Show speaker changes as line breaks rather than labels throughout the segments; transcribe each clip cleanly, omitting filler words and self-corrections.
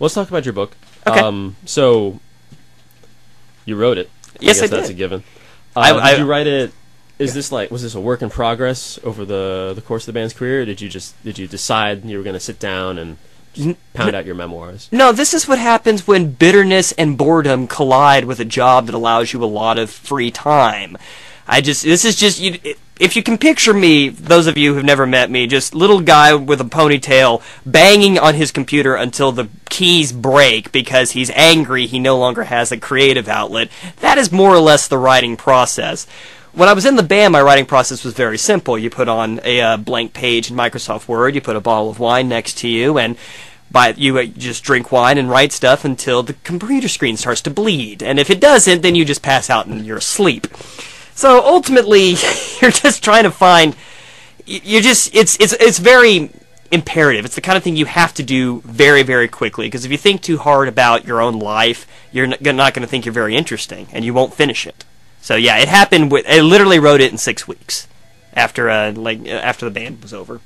let's talk about your book.
Okay.
So you wrote it.
Yes, I
guess
did.
That's a given.
I
did you write it? Was this a work in progress over the course of the band's career? Or did you decide you were going to sit down and just pound out your memoirs?
No, this is what happens when bitterness and boredom collide with a job that allows you a lot of free time. If you can picture me, those of you who've never met me, just little guy with a ponytail banging on his computer until the keys break because he's angry he no longer has a creative outlet. That is more or less the writing process. When I was in the band, my writing process was very simple. You put on a blank page in Microsoft Word, you put a bottle of wine next to you, and you just drink wine and write stuff until the computer screen starts to bleed. And if it doesn't, then you just pass out and you're asleep. So ultimately, you're just trying to find. It's very imperative. It's the kind of thing you have to do very, very quickly. Because if you think too hard about your own life, you're not going to think you're very interesting, and you won't finish it. So yeah, it happened. I literally wrote it in 6 weeks after the band was over.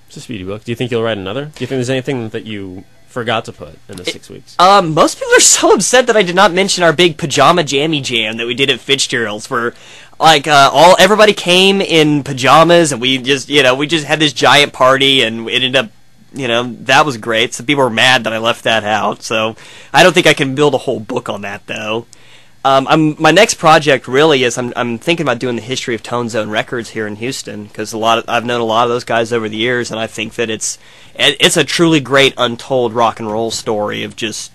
It's a speedy book. Do you think you'll write another? Do you think there's anything that you forgot to put in the 6 weeks?
Most people are so upset that I did not mention our big pajama jammy jam that we did at Fitzgerald's, where everybody came in pajamas and we just had this giant party, and it ended up, that was great. Some people were mad that I left that out, so I don't think I can build a whole book on that though. My next project really is I'm thinking about doing the history of Tone Zone Records here in Houston, because I've known a lot of those guys over the years, and I think that it's a truly great untold rock and roll story of just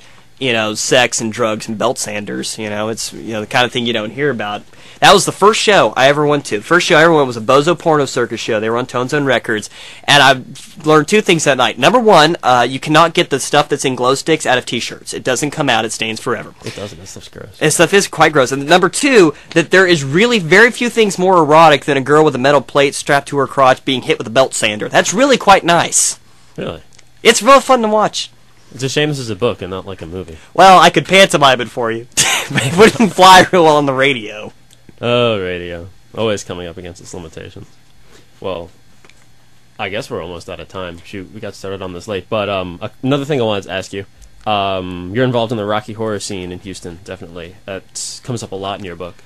sex and drugs and belt sanders. It's the kind of thing you don't hear about. That was the first show I ever went to. The first show I ever went was a Bozo Porno Circus show. They were on Tone Zone Records, and I learned 2 things that night. Number one, you cannot get the stuff that's in glow sticks out of T-shirts. It doesn't come out. It stains forever.
It doesn't. That stuff's gross.
That stuff is quite gross. And number 2, that there is really very few things more erotic than a girl with a metal plate strapped to her crotch being hit with a belt sander. That's really quite nice.
Really?
It's real fun to watch.
It's a shame this is a book and not like a movie.
Well, I could pantomime it for you. But it wouldn't fly real well on the radio.
Oh, radio. Always coming up against its limitations. Well, I guess we're almost out of time. Shoot, we got started on this late. But another thing I wanted to ask you. You're involved in the Rocky Horror scene in Houston, definitely. That comes up a lot in your book.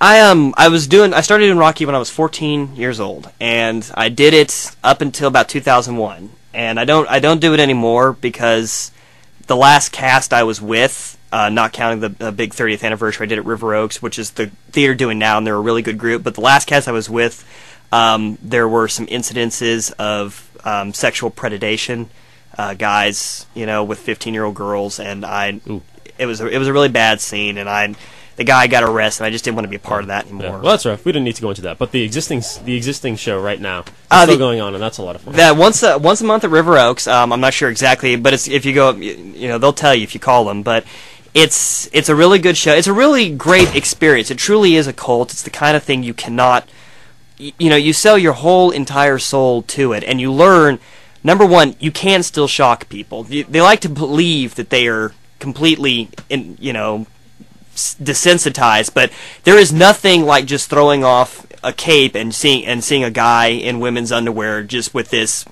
I started doing Rocky when I was 14 years old, and I did it up until about 2001. And I don't do it anymore because the last cast I was with, not counting the big 30th anniversary I did at River Oaks, which is the theater doing now, and they're a really good group. But the last cast I was with, there were some incidences of sexual predation, guys, with 15-year-old girls, and it was a really bad scene, and the guy got arrested, and I just didn't want to be a part of that anymore.
Yeah. Well, that's rough. We didn't need to go into that. But the existing show right now is still going on, and that's a lot of fun.
That once a month at River Oaks. I'm not sure exactly, but if you go, they'll tell you if you call them. But it's a really good show. It's a really great experience. It truly is a cult. It's the kind of thing you cannot, you sell your whole entire soul to it, and you learn. Number one, you can still shock people. They like to believe that they are completely desensitized, but there is nothing like just throwing off a cape and seeing a guy in women's underwear just with this,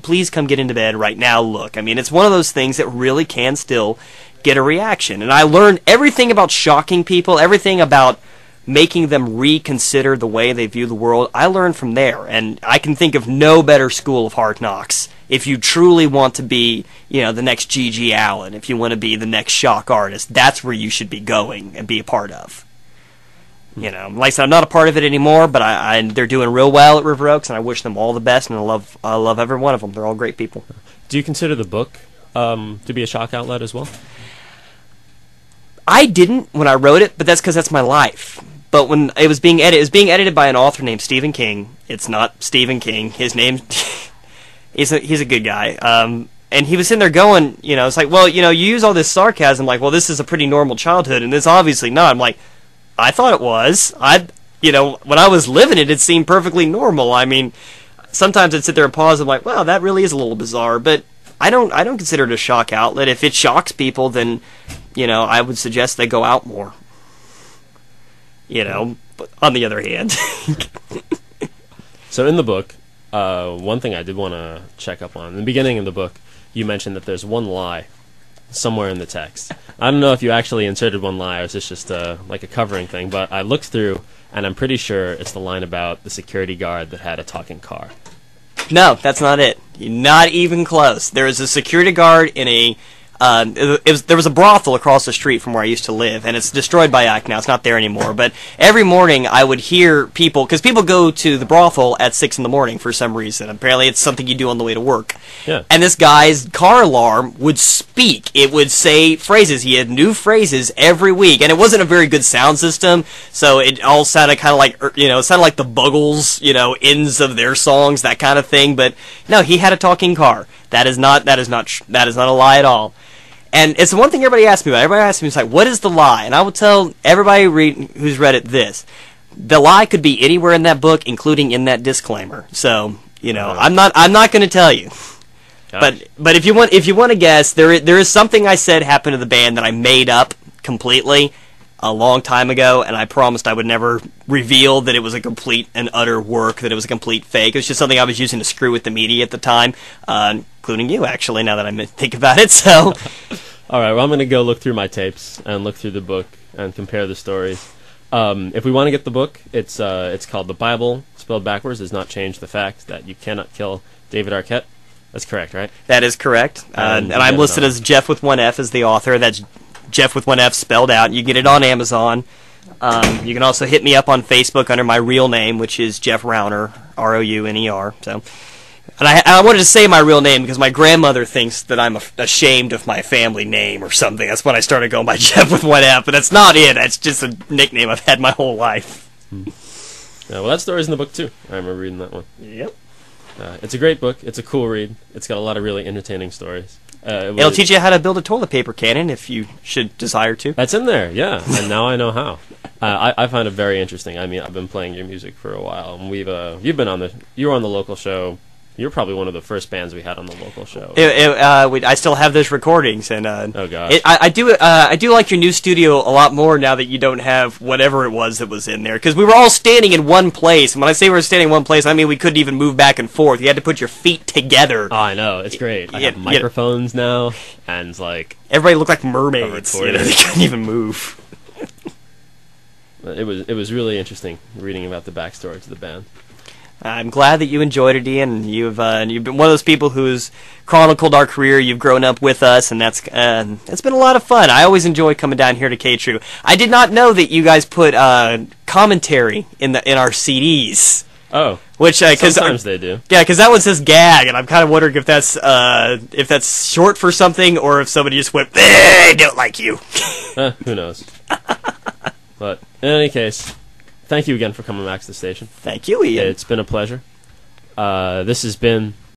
please come get into bed right now look. I mean, it's one of those things that really can still get a reaction. And I learned everything about shocking people, everything about making them reconsider the way they view the world. I learned from there, and I can think of no better school of hard knocks. If you truly want to be, the next G.G. Allen, if you want to be the next shock artist, that's where you should be going and be a part of. Like I said, I'm not a part of it anymore, but they're doing real well at River Oaks, and I wish them all the best, and I love every one of them. They're all great people.
Do you consider the book to be a shock outlet as well?
I didn't when I wrote it, but that's because that's my life. But when it was being edited by an author named Stephen King. It's not Stephen King. His name... He's a good guy, and he was sitting there going, it's like, well, you use all this sarcasm, like, well, this is a pretty normal childhood, and this obviously not. I'm like, I thought it was. When I was living it, it seemed perfectly normal. I mean, sometimes I'd sit there and pause, and I'm like, wow, that really is a little bizarre, but I don't consider it a shock outlet. If it shocks people, then, I would suggest they go out more. But on the other hand.
So in the book, one thing I did want to check up on. In the beginning of the book, you mentioned that there's one lie somewhere in the text. I don't know if you actually inserted one lie or is this just like a covering thing, but I looked through, and I'm pretty sure it's the line about the security guard that had a talking car.
No, that's not it. You're not even close. There is a security guard in a. There was a brothel across the street from where I used to live, and it's destroyed by Ike now. It's not there anymore. But every morning I would hear people, because people go to the brothel at 6 in the morning for some reason. Apparently it's something you do on the way to work.
Yeah.
And this guy's car alarm would speak. It would say phrases. He had new phrases every week, and it wasn't a very good sound system, so it all sounded kind of like, it sounded like the Buggles, ends of their songs, that kind of thing. But no, he had a talking car. That is not a lie at all. And it's the one thing everybody asks me about. Everybody asks me, it's like, what is the lie? And I will tell everybody who's read it this. The lie could be anywhere in that book, including in that disclaimer. So, I'm not going to tell you.
Gosh.
But if you want to guess, there is something I said happened to the band that I made up completely a long time ago, and I promised I would never reveal that it was a complete and utter work, that it was a complete fake. It was just something I was using to screw with the media at the time, including you, actually, now that I think about it. So,
all right, well, I'm going to go look through my tapes and look through the book and compare the stories. If we want to get the book, it's called The Bible Spelled Backwards Does Not Change the Fact That You Cannot Kill David Arquette. That's correct, right?
That is correct. And I'm listed as Jeff with one F as the author. That's Jeff with one F spelled out. You get it on Amazon. You can also hit me up on Facebook under my real name, which is Jeff Rauner, R-O-U-N-E-R. So, and I wanted to say my real name because my grandmother thinks that I'm ashamed of my family name or something. That's when I started going by Jeff with one F, but that's not it. That's just a nickname I've had my whole life.
Yeah, well, that story's in the book, too. I remember reading that one.
Yep.
It's a great book. It's a cool read. It's got a lot of really entertaining stories.
It'll teach you how to build a toilet paper cannon if you should desire to.
That's in there, yeah. And now I know how. I find it very interesting. I mean, I've been playing your music for a while, and you were on the local show. You were probably one of the first bands we had on the local show.
I still have those recordings, and
oh gosh,
I do like your new studio a lot more now that you don't have whatever it was that was in there, because we were all standing in one place. And when I say we were standing in one place, I mean we couldn't even move back and forth. You had to put your feet together.
Oh, I know, it's great. I have microphones now, and it's like
everybody looked like mermaids. They couldn't even move.
It was really interesting reading about the backstory to the band.
I'm glad that you enjoyed it, Ian. You've been one of those people who's chronicled our career. You've grown up with us, and it's been a lot of fun. I always enjoy coming down here to KTRU. I did not know that you guys put commentary in our CDs.
Oh,
which
sometimes they do.
Yeah, because that one says gag, and I'm kind of wondering if that's short for something, or if somebody just went, I don't like you.
Who knows? But in any case, thank you again for coming back to the station.
Thank you, Ian.
It's been a pleasure. This has been